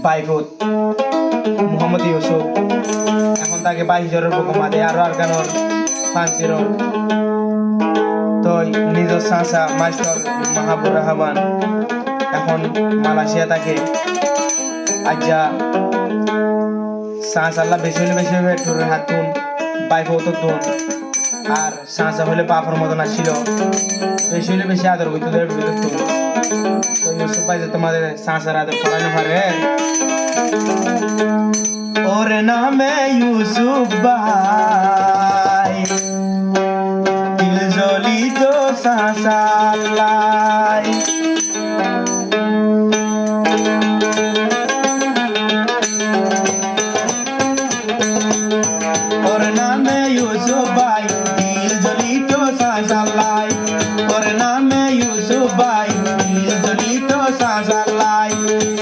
বাইফুত মোহাম্মদ ইউসুফ এখন তাকে 22 হুকুমা দেয় আরো আরকানোর ফান্সির তো নিজ চাচা মাস্টার মাহাবুর রহমান এখন মালয়েশিয়া থাকে আজ্জা চাচাল্লা বেশি হলে বেশি হবে টুরের হাতুন বাইফুত তুন আর চাচা হলে বাপর মতন আসছিল বেশি হলে বেশি আদর করতে দেবে তুন তো ইউসুফ ভাই যে তোমাদের চাচার আদর করানো পারে ওর নামে ইউসুফ ভাই দিল জলি তো চাচাল্লাই ওর নামে ইউসুফ ভাই দিল জলি তো চাচাল্লাই ওর নামে ইউসুফ ভাই দিল জলি তো চাচাল্লাই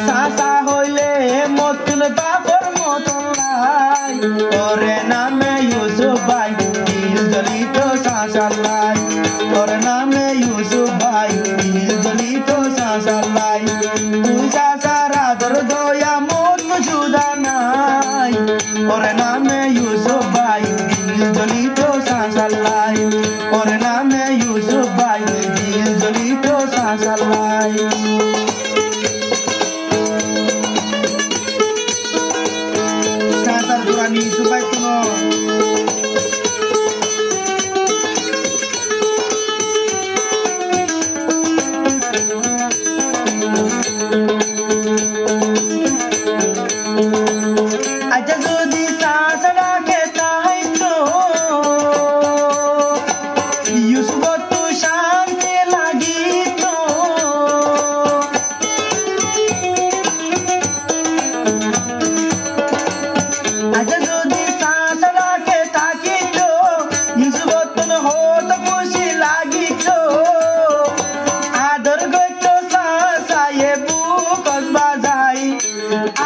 চাচা হইলে মতুন বাপর মতন লাই ওর নামে ইউসুফ ভাই দিল জলি তো চাচাল্লাই ওর নামে ইউসুফ ভাই দিল জলি তো চাচাল্লাই তুই চাচার আদর দয়া মত জুদা নাই ওর নামে ইউসুফ ভাই দিল জলি তো চাচাল্লাই ওর নামে ইউসুফ ভাই দিল জলি তো চাচাল্লাই চাচার পুরানি ইউসুফ ভাই কোনো আচ্ছা যদি চাচারাকে তাই তো ইউসুফ তো শান্তি লাগিত আচ্ছা যদি চাচারাকে থাকিত ইউসুফ তো হত খুশি লাগিত আদর গইত চাচায়ে বুকত বাজাই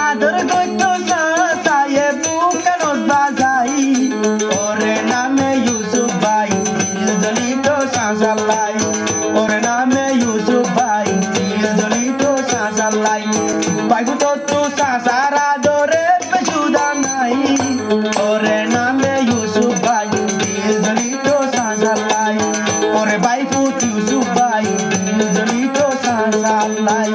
আদর গইত চাচায়ে বুকত বাজাই ওরে নামে ইউসুফ ভাই দিল জলি তো চাচাল্লাই ওরে নামে ইউসুফ ভাই দিল জলি তো চাচাল্লাই বাইফুত তো চাচার আদরে বেজুদা নাই ওরে নামে ইউসুফ ভাই দিল জলি তো চাচাল্লাই ওরে বাইফুত ইউসুফ ভাই দিল জলি তো চাচাল্লাই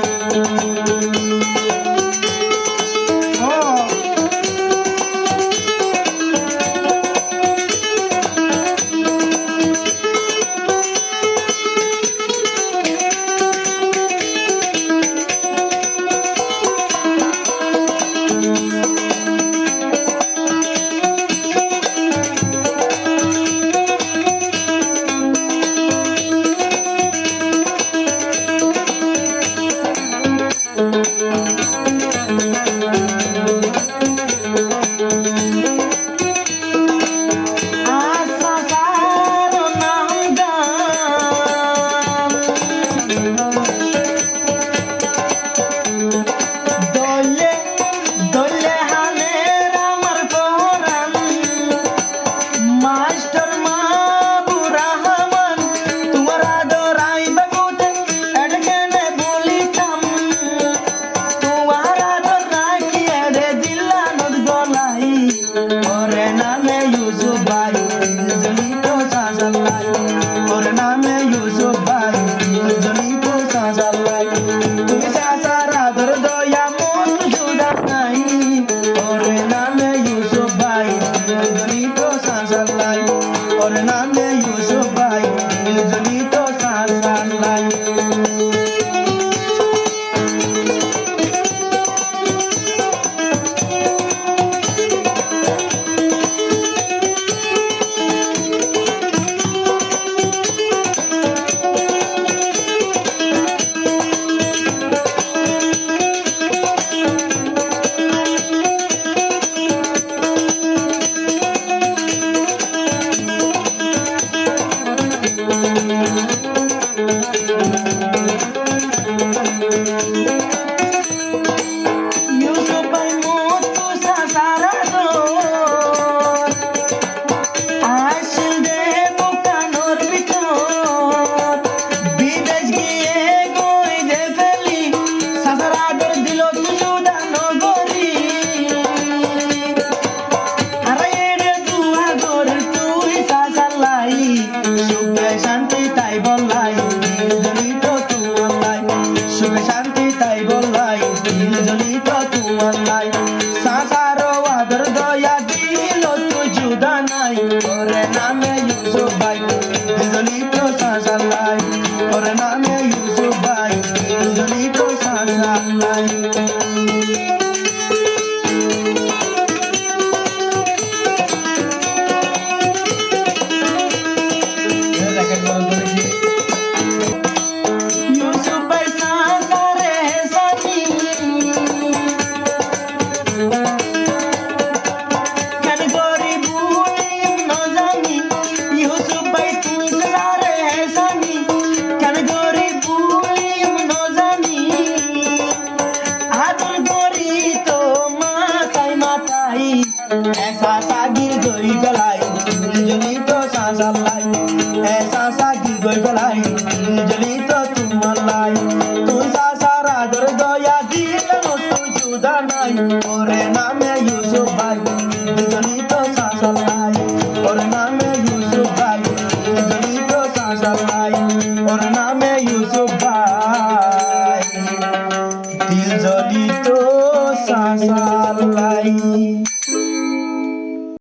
দিল তুই নামে ইউসুফ ভাই দিল জলিত সাসাল্লাই ইউসুফ ভাই সাসারে সানি কেন গরিব নজানি ইউসুফ ভাই তুই সাসারে সানি কেন গরিব নজানি আদর গরি তো মাথায় মাথায় ऐसा सागिर गोई गलाई जली तो सासालाई ऐसा सागिर गोई गलाई जली तो तुम लाई तू सासारा दर दया दिल नो तू जुदा नाई और नामे यूसुफ भाई जली तो सासालाई और नामे यूसुफ भाई जली तो सासालाई और नामे यूसुफ भाई दिल जली तो सासालाई